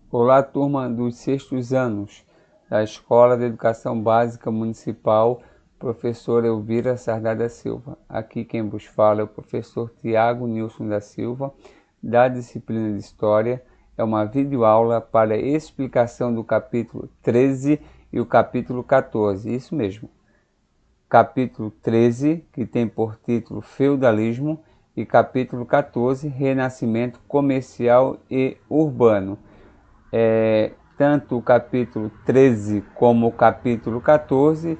Olá, turma dos sextos anos da Escola de Educação Básica Municipal, professora Elvira Sardá da Silva. Aqui quem vos fala é o professor Tiago Nilson da Silva, da disciplina de História. É uma videoaula para explicação do capítulo 13 e o capítulo 14, isso mesmo. Capítulo 13, que tem por título Feudalismo, e capítulo 14, Renascimento Comercial e Urbano. Tanto o capítulo 13 como o capítulo 14,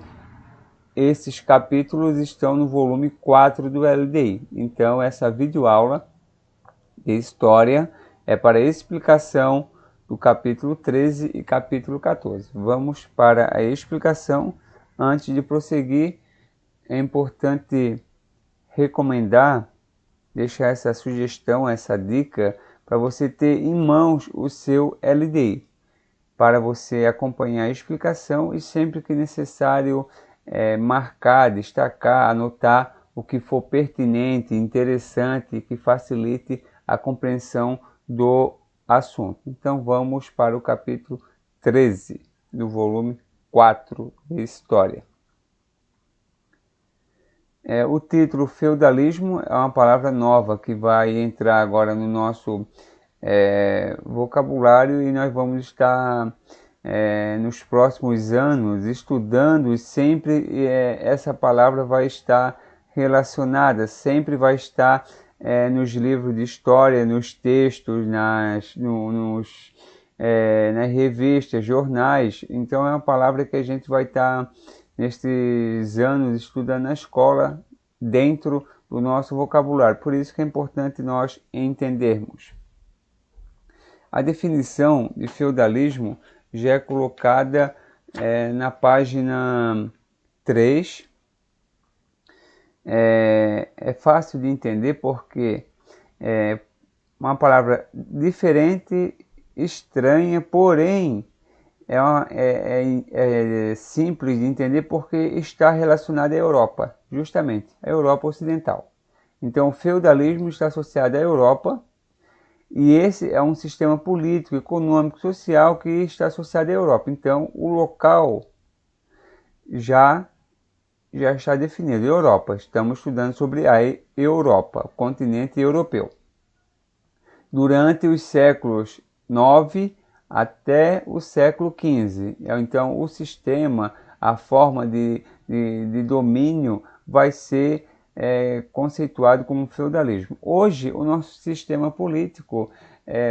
esses capítulos estão no volume 4 do LDI. Então, essa videoaula de História é para explicação do capítulo 13 e capítulo 14. Vamos para a explicação. Antes de prosseguir, é importante recomendar, deixar essa sugestão, essa dica, para você ter em mãos o seu LDI, para você acompanhar a explicação e sempre que necessário marcar, destacar, anotar o que for pertinente, interessante, que facilite a compreensão do assunto. Então vamos para o capítulo 13 do volume 4 de História. O título feudalismo é uma palavra nova que vai entrar agora no nosso vocabulário e nós vamos estar nos próximos anos estudando e sempre essa palavra vai estar relacionada, sempre vai estar nos livros de história, nos textos, nas revistas, jornais. Então é uma palavra que a gente vai estar nestes anos estudando na escola dentro do nosso vocabulário. Por isso que é importante nós entendermos. A definição de feudalismo já é colocada na página 3. É fácil de entender porque é uma palavra diferente, estranha, porém é simples de entender porque está relacionada à Europa, justamente, à Europa Ocidental. Então, o feudalismo está associado à Europa e esse é um sistema político, econômico, social que está associado à Europa. Então, o local já está definido, Europa. Estamos estudando sobre a Europa, o continente europeu. Durante os séculos 9 até o século XV. Então, o sistema, a forma de domínio vai ser conceituado como feudalismo. Hoje, o nosso sistema político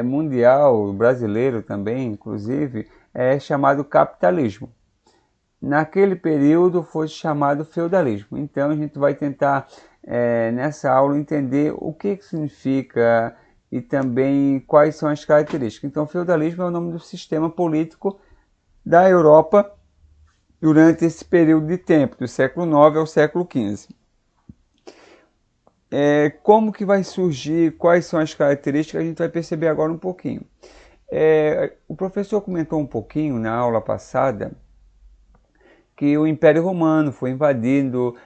mundial, brasileiro também, inclusive, é chamado capitalismo. Naquele período foi chamado feudalismo. Então, a gente vai tentar, nessa aula, entender o que significa e também quais são as características. Então, o feudalismo é o nome do sistema político da Europa durante esse período de tempo, do século IX ao século XV. Como que vai surgir, quais são as características, a gente vai perceber agora um pouquinho. O professor comentou um pouquinho na aula passada que o Império Romano foi invadindo,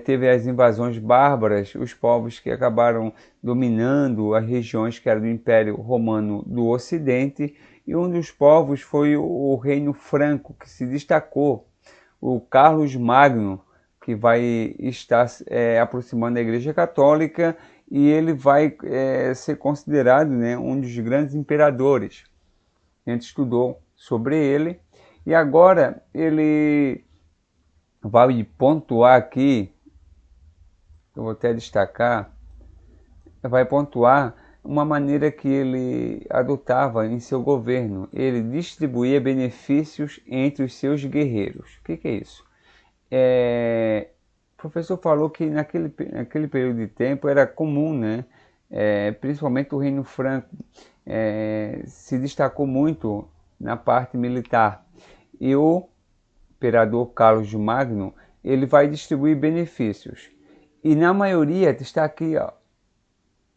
teve as invasões bárbaras, os povos que acabaram dominando as regiões que eram do Império Romano do Ocidente, e um dos povos foi o Reino Franco, que se destacou, o Carlos Magno, que vai estar aproximando da Igreja Católica, e ele vai ser considerado, né, um dos grandes imperadores. A gente estudou sobre ele, e agora ele vai pontuar aqui, eu vou até destacar, vai pontuar uma maneira que ele adotava em seu governo. Ele distribuía benefícios entre os seus guerreiros. O que é isso? O professor falou que naquele período de tempo era comum, né? Principalmente o Reino Franco se destacou muito na parte militar. E o imperador Carlos Magno, ele vai distribuir benefícios. E na maioria, está aqui ó,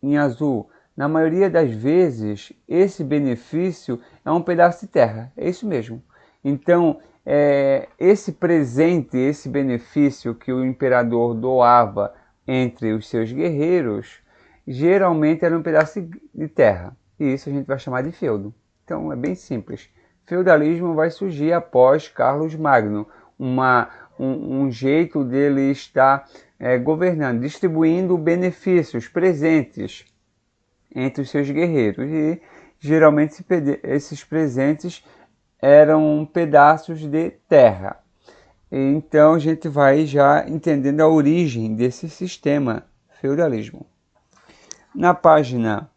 em azul, na maioria das vezes, esse benefício é um pedaço de terra. É isso mesmo. Então, esse presente, esse benefício que o imperador doava entre os seus guerreiros, geralmente era um pedaço de terra. E isso a gente vai chamar de feudo. Então é bem simples. Feudalismo vai surgir após Carlos Magno, um jeito dele estar governando, distribuindo benefícios, presentes entre os seus guerreiros. E geralmente esses presentes eram pedaços de terra. Então a gente vai já entendendo a origem desse sistema feudalismo. Na página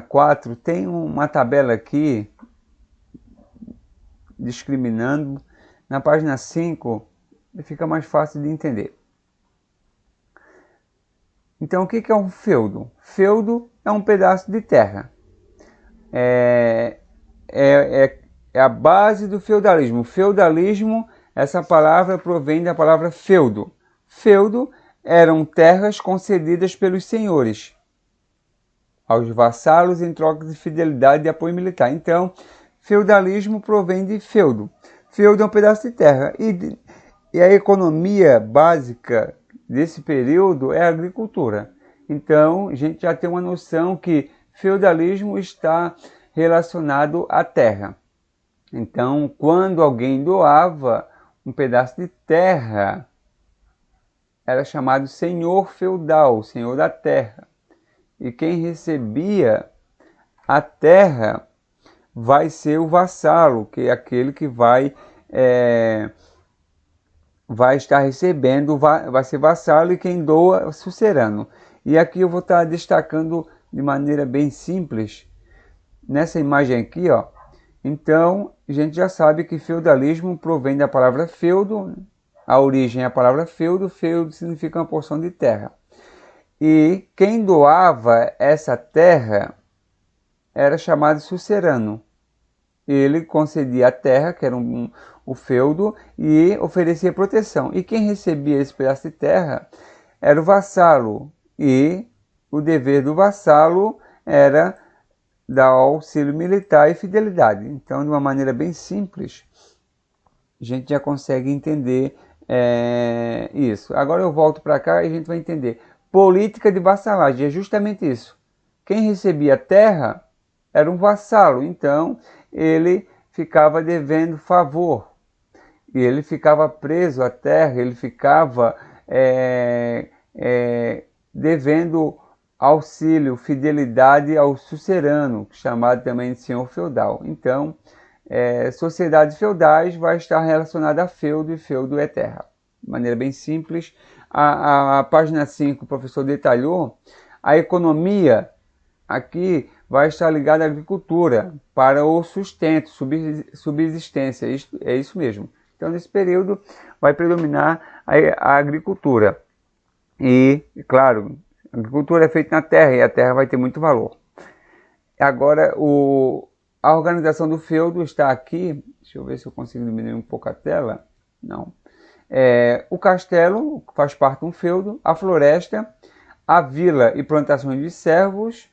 4 tem uma tabela aqui discriminando. Na página 5 fica mais fácil de entender. Então o que é um feudo? Feudo é um pedaço de terra. É a base do feudalismo. Feudalismo, essa palavra provém da palavra feudo. Feudo eram terras concedidas pelos senhores aos vassalos em troca de fidelidade e apoio militar. Então, feudalismo provém de feudo. Feudo é um pedaço de terra. E a economia básica desse período é a agricultura. Então, a gente já tem uma noção que feudalismo está relacionado à terra. Então, quando alguém doava um pedaço de terra, era chamado senhor feudal, senhor da terra. E quem recebia a terra vai ser o vassalo, que é aquele que vai estar recebendo, vai ser vassalo, e quem doa é o sucerano. E aqui eu vou estar destacando de maneira bem simples, nessa imagem aqui, ó. Então, a gente já sabe que feudalismo provém da palavra feudo, a origem é a palavra feudo, feudo significa uma porção de terra. E quem doava essa terra era chamado sucerano. Ele concedia a terra, que era o feudo, e oferecia proteção. E quem recebia esse pedaço de terra era o vassalo. E o dever do vassalo era dar auxílio militar e fidelidade. Então, de uma maneira bem simples, a gente já consegue entender isso. Agora eu volto para cá e a gente vai entender. Política de vassalagem é justamente isso. Quem recebia terra era um vassalo, então ele ficava devendo favor. E ele ficava preso à terra, ele ficava devendo auxílio, fidelidade ao sucerano, chamado também de senhor feudal. Então, sociedades feudais vai estar relacionada a feudo, e feudo é terra. De maneira bem simples, a página 5 o professor detalhou, a economia aqui vai estar ligada à agricultura, para o sustento, subsistência, é isso mesmo. Então, nesse período, vai predominar a agricultura. E, claro, a agricultura é feita na terra, e a terra vai ter muito valor. Agora, a organização do feudo está aqui. Deixa eu ver se eu consigo diminuir um pouco a tela. Não. O castelo faz parte de um feudo, a floresta, a vila e plantações de servos,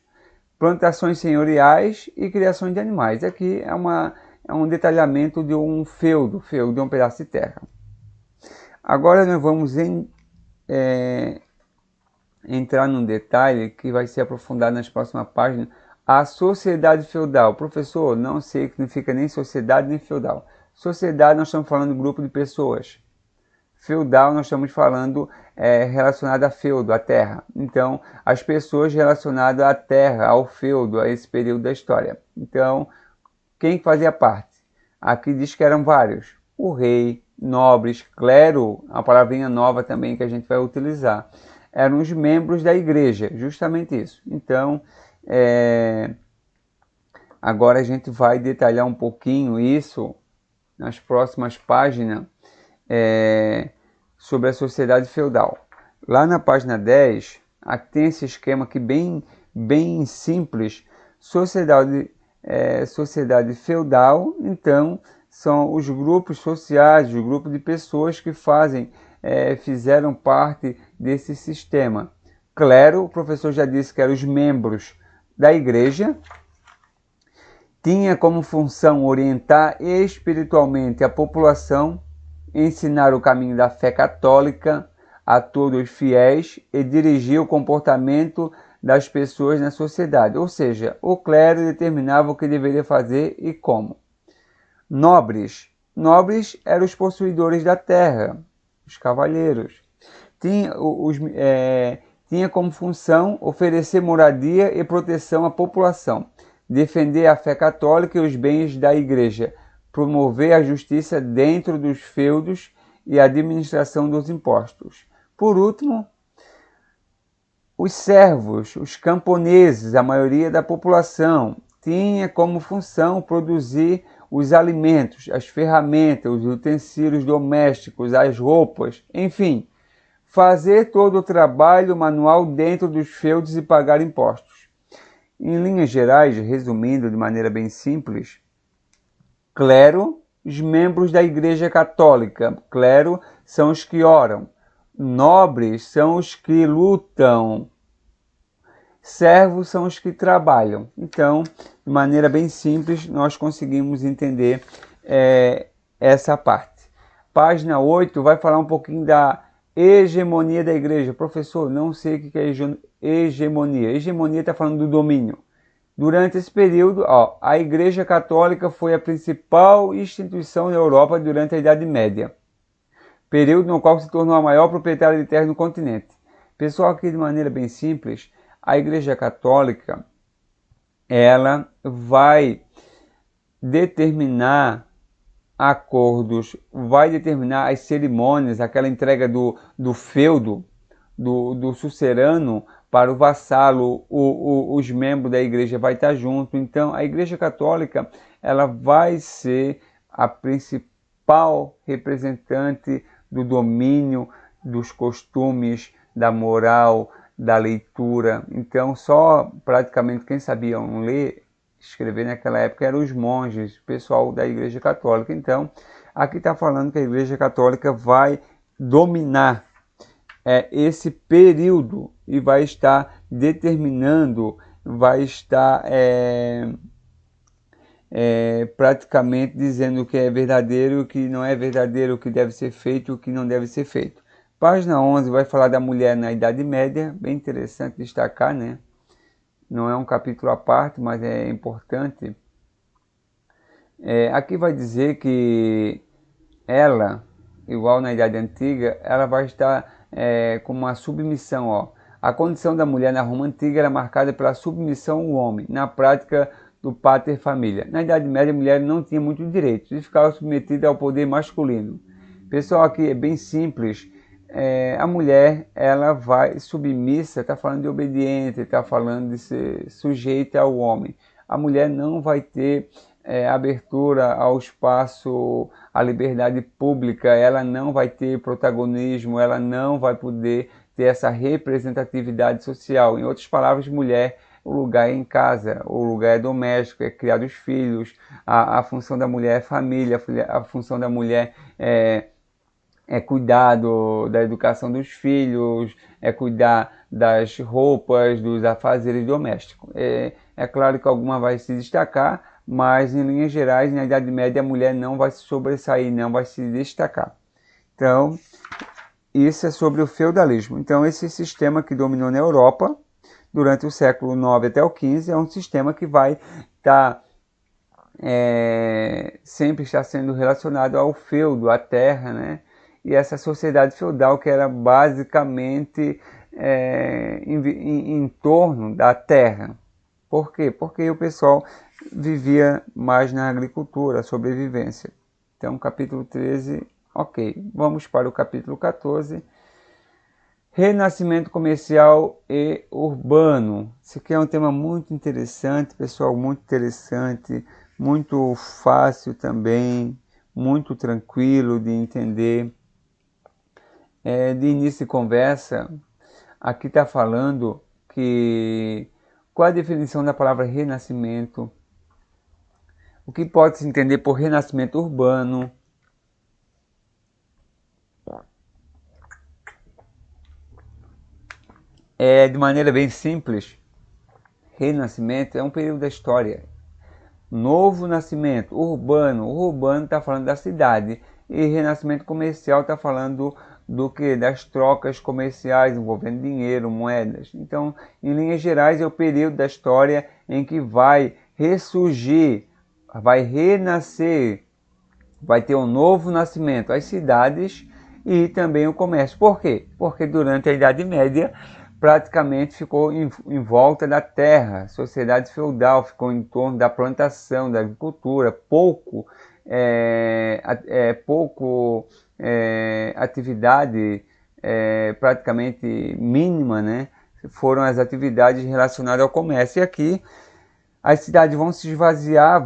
plantações senhoriais e criações de animais. Aqui é um detalhamento de um feudo. Feudo é um pedaço de terra. Agora nós vamos entrar num detalhe que vai ser aprofundado nas próximas páginas. A sociedade feudal. Professor, não sei o que significa nem sociedade nem feudal. Sociedade, nós estamos falando de grupo de pessoas. Feudal, nós estamos falando relacionado a feudo, a terra. Então, as pessoas relacionadas à terra, ao feudo, a esse período da história. Então, quem fazia parte? Aqui diz que eram vários. O rei, nobres, clero, a palavrinha nova também que a gente vai utilizar. Eram os membros da igreja, justamente isso. Então, agora a gente vai detalhar um pouquinho isso nas próximas páginas, sobre a sociedade feudal. Lá na página 10, aqui tem esse esquema aqui bem simples. Sociedade feudal, então, são os grupos sociais, os grupos de pessoas que fizeram parte desse sistema. Clero, o professor já disse que eram os membros da igreja, tinha como função orientar espiritualmente a população, ensinar o caminho da fé católica a todos os fiéis e dirigir o comportamento das pessoas na sociedade, ou seja, o clero determinava o que deveria fazer e como. Nobres. Nobres eram os possuidores da terra, os cavalheiros. Tinha como função oferecer moradia e proteção à população, defender a fé católica e os bens da igreja, promover a justiça dentro dos feudos e a administração dos impostos. Por último, os servos, os camponeses, a maioria da população, tinha como função produzir os alimentos, as ferramentas, os utensílios domésticos, as roupas, enfim, fazer todo o trabalho manual dentro dos feudos e pagar impostos. Em linhas gerais, resumindo de maneira bem simples, clero, os membros da Igreja Católica. Clero são os que oram. Nobres são os que lutam. Servos são os que trabalham. Então, de maneira bem simples, nós conseguimos entender essa parte. Página 8 vai falar um pouquinho da hegemonia da igreja. Professor, não sei o que é hegemonia. Hegemonia está falando do domínio. Durante esse período, a Igreja Católica foi a principal instituição na Europa durante a Idade Média, período no qual se tornou a maior proprietária de terra no continente. Pessoal, aqui de maneira bem simples, a Igreja Católica, ela vai determinar acordos, vai determinar as cerimônias, aquela entrega do feudo, do sucerano para o vassalo, os membros da igreja vai estar junto. Então, a Igreja Católica, ela vai ser a principal representante do domínio, dos costumes, da moral, da leitura. Então, só praticamente quem sabia ler, escrever naquela época eram os monges, o pessoal da Igreja Católica. Então, aqui está falando que a Igreja Católica vai dominar esse período e vai estar determinando, vai estar praticamente dizendo o que é verdadeiro, o que não é verdadeiro, o que deve ser feito, o que não deve ser feito. Página 11 vai falar da mulher na Idade Média, bem interessante destacar, né? Não é um capítulo à parte, mas é importante. Aqui vai dizer que ela, igual na Idade Antiga, ela vai estar com uma submissão. A condição da mulher na Roma Antiga era marcada pela submissão ao homem, na prática do pater família. Na Idade Média, a mulher não tinha muitos direitos e ficava submetida ao poder masculino. Pessoal, aqui é bem simples. A mulher, ela vai submissa, está falando de obediente, está falando de ser sujeita ao homem. A mulher não vai ter abertura ao espaço, à liberdade pública, ela não vai ter protagonismo, ela não vai poder ter essa representatividade social. Em outras palavras, mulher, o lugar é em casa, o lugar é doméstico, é criar os filhos, a função da mulher é família, a função da mulher é cuidar da educação dos filhos, é cuidar das roupas, dos afazeres domésticos. É claro que alguma vai se destacar, mas em linhas gerais, na Idade Média, a mulher não vai se sobressair, não vai se destacar. Então, isso é sobre o feudalismo. Então, esse sistema que dominou na Europa durante o século IX até o XV é um sistema que vai estar sempre está sendo relacionado ao feudo, à terra, né? E essa sociedade feudal que era basicamente em torno da terra. Por quê? Porque o pessoal vivia mais na agricultura, sobrevivência. Então, capítulo 13, ok. Vamos para o capítulo 14. Renascimento comercial e urbano. Isso aqui é um tema muito interessante, pessoal, muito interessante, muito fácil também, muito tranquilo de entender. De início de conversa, aqui está falando que qual a definição da palavra renascimento, o que pode se entender por renascimento urbano, de maneira bem simples, renascimento é um período da história, novo nascimento, urbano está falando da cidade, e renascimento comercial está falando do que das trocas comerciais envolvendo dinheiro, moedas. Então, em linhas gerais, é o período da história em que vai ressurgir, vai renascer, vai ter um novo nascimento as cidades e também o comércio. Por quê? Porque durante a Idade Média praticamente ficou em volta da terra, a sociedade feudal ficou em torno da plantação, da agricultura, atividade praticamente mínima, né? Foram as atividades relacionadas ao comércio. E aqui as cidades vão se esvaziar,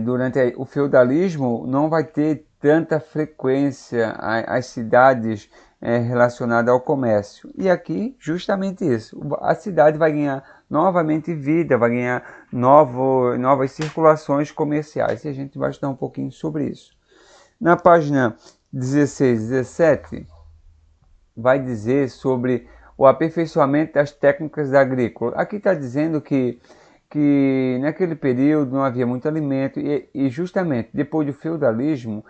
durante o feudalismo não vai ter tanta frequência as cidades relacionadas ao comércio. E aqui, justamente isso. A cidade vai ganhar novamente vida, vai ganhar novas circulações comerciais. E a gente vai estudar um pouquinho sobre isso. Na página 16 e 17, vai dizer sobre o aperfeiçoamento das técnicas agrícolas. Aqui está dizendo que naquele período não havia muito alimento e justamente depois do feudalismo,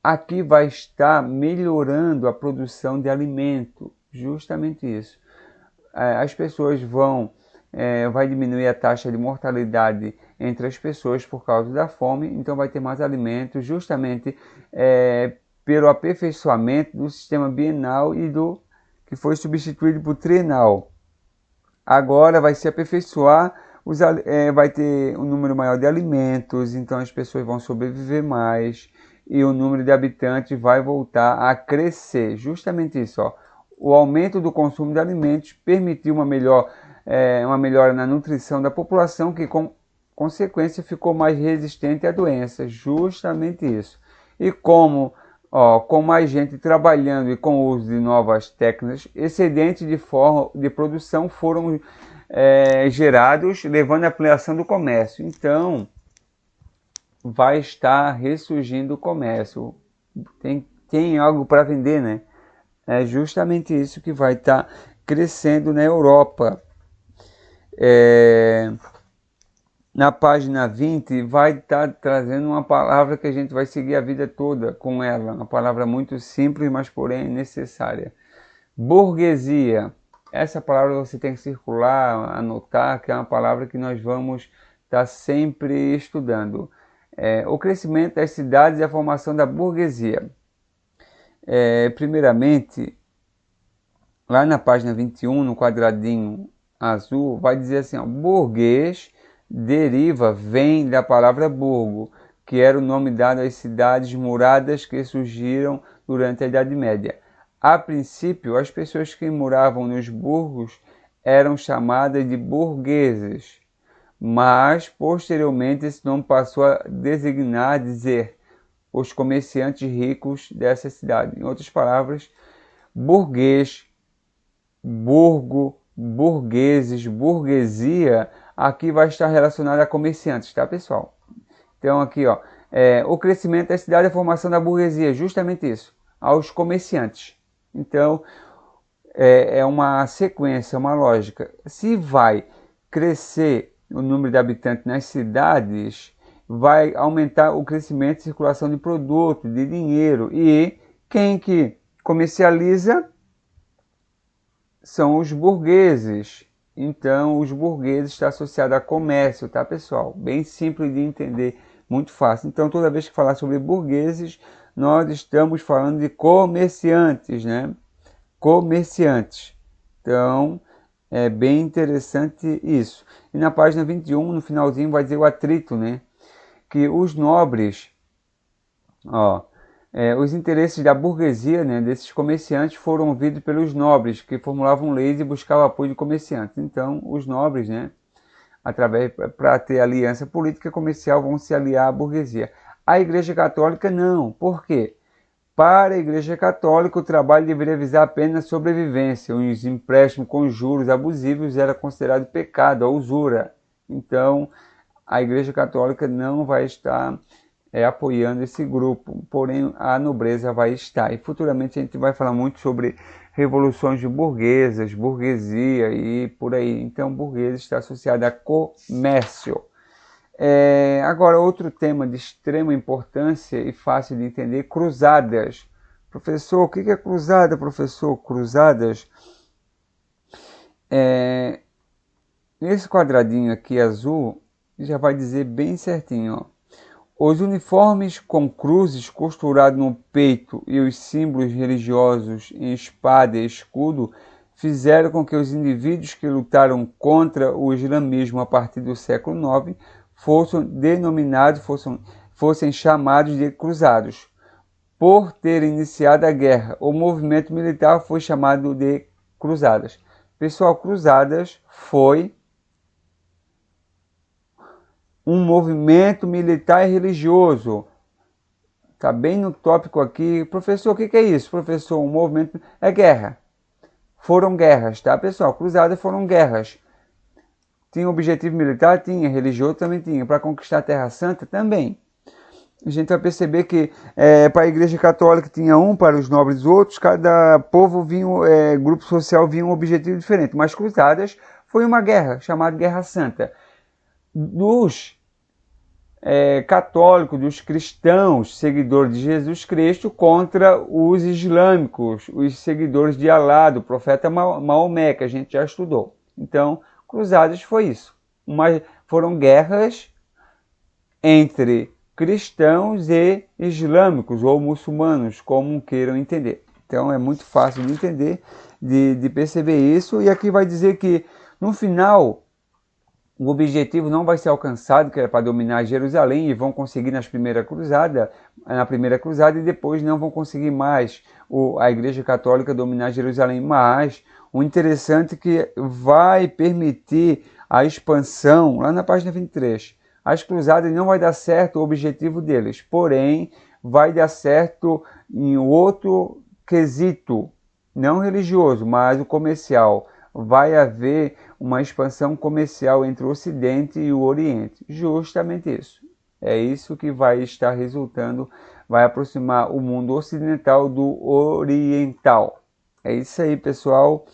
aqui vai estar melhorando a produção de alimento, justamente isso. As pessoas vai diminuir a taxa de mortalidade entre as pessoas por causa da fome, então vai ter mais alimentos justamente pelo aperfeiçoamento do sistema bienal que foi substituído por trienal. Agora vai se aperfeiçoar, vai ter um número maior de alimentos, então as pessoas vão sobreviver mais e o número de habitantes vai voltar a crescer. Justamente isso, ó. O aumento do consumo de alimentos permitiu uma melhora na nutrição da população, que com consequência ficou mais resistente a doenças. Justamente isso. E com mais gente trabalhando e com o uso de novas técnicas, excedentes de produção foram gerados, levando à ampliação do comércio. Então, vai estar ressurgindo o comércio. Tem algo para vender, né? É justamente isso que vai estar crescendo na Europa. Na página 20 vai estar trazendo uma palavra que a gente vai seguir a vida toda com ela. Uma palavra muito simples, mas porém necessária. Burguesia. Essa palavra você tem que circular, anotar, que é uma palavra que nós vamos estar sempre estudando. O crescimento das cidades e a formação da burguesia. Primeiramente, lá na página 21, no quadradinho azul, vai dizer assim, ó, burguês vem da palavra burgo, que era o nome dado às cidades muradas que surgiram durante a Idade Média. A princípio, as pessoas que moravam nos burgos eram chamadas de burgueses, mas posteriormente esse nome passou a dizer os comerciantes ricos dessa cidade. Em outras palavras, burguês, burgo, burgueses, burguesia, aqui vai estar relacionado a comerciantes, tá, pessoal? Então aqui, ó, o crescimento da cidade e a formação da burguesia, justamente isso, aos comerciantes. Então, é uma sequência, uma lógica. Se vai crescer o número de habitantes nas cidades, vai aumentar o crescimento e circulação de produtos, de dinheiro. E quem que comercializa são os burgueses. Então, os burgueses está associado a comércio, tá, pessoal? Bem simples de entender, muito fácil. Então, toda vez que falar sobre burgueses, nós estamos falando de comerciantes, né? Comerciantes. Então, é bem interessante isso. E na página 21, no finalzinho, vai dizer o atrito, né? Que os nobres, os interesses da burguesia, né, desses comerciantes, foram ouvidos pelos nobres, que formulavam leis e buscavam apoio de comerciantes. Então, os nobres, né, para ter aliança política e comercial, vão se aliar à burguesia. A Igreja Católica não. Por quê? Para a Igreja Católica, o trabalho deveria visar apenas a sobrevivência. Os empréstimos com juros abusivos era considerado pecado, a usura. Então, a Igreja Católica não vai estar apoiando esse grupo, porém a nobreza vai estar. E futuramente a gente vai falar muito sobre revoluções de burguesas, burguesia e por aí. Então, burguês está associado a comércio. Agora, outro tema de extrema importância e fácil de entender, cruzadas. Professor, o que é cruzada, professor? Cruzadas, nesse quadradinho aqui azul, já vai dizer bem certinho, ó. Os uniformes com cruzes costurados no peito e os símbolos religiosos em espada e escudo fizeram com que os indivíduos que lutaram contra o islamismo a partir do século IX fossem chamados de cruzados. Por ter iniciado a guerra, o movimento militar foi chamado de cruzadas. Pessoal, cruzadas foi um movimento militar e religioso. Está bem no tópico aqui. Professor, o que é isso? Professor, um movimento... É guerra. Foram guerras, tá, pessoal? Cruzadas foram guerras. Tinha objetivo militar? Tinha. Religioso também tinha. Para conquistar a Terra Santa? Também. A gente vai perceber que para a Igreja Católica tinha um, para os nobres outros. Cada povo vinha, grupo social vinha um objetivo diferente. Mas cruzadas foi uma guerra, chamada Guerra Santa. Dos católicos, dos cristãos, seguidores de Jesus Cristo, contra os islâmicos, os seguidores de Alá, do profeta Maomé, que a gente já estudou. Então, cruzadas foi isso. Foram guerras entre cristãos e islâmicos, ou muçulmanos, como queiram entender. Então, é muito fácil de entender, de perceber isso. E aqui vai dizer que, no final, o objetivo não vai ser alcançado, que era para dominar Jerusalém, e vão conseguir na primeira cruzada, e depois não vão conseguir mais a Igreja Católica dominar Jerusalém. Mas o interessante é que vai permitir a expansão, lá na página 23, as cruzadas não vai dar certo o objetivo deles, porém vai dar certo em outro quesito, não religioso, mas o comercial. Vai haver uma expansão comercial entre o Ocidente e o Oriente. Justamente isso. É isso que vai estar resultando, vai aproximar o mundo ocidental do oriental. É isso aí, pessoal.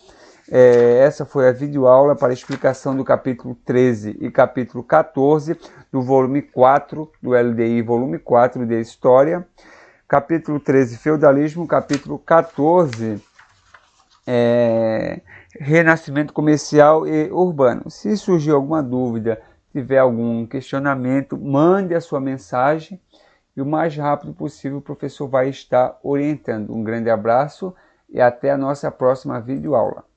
Essa foi a videoaula para explicação do capítulo 13 e capítulo 14 do volume 4, do LDI volume 4 de História. Capítulo 13, Feudalismo. Capítulo 14, Renascimento comercial e urbano. Se surgir alguma dúvida, tiver algum questionamento, mande a sua mensagem e o mais rápido possível o professor vai estar orientando. Um grande abraço e até a nossa próxima videoaula.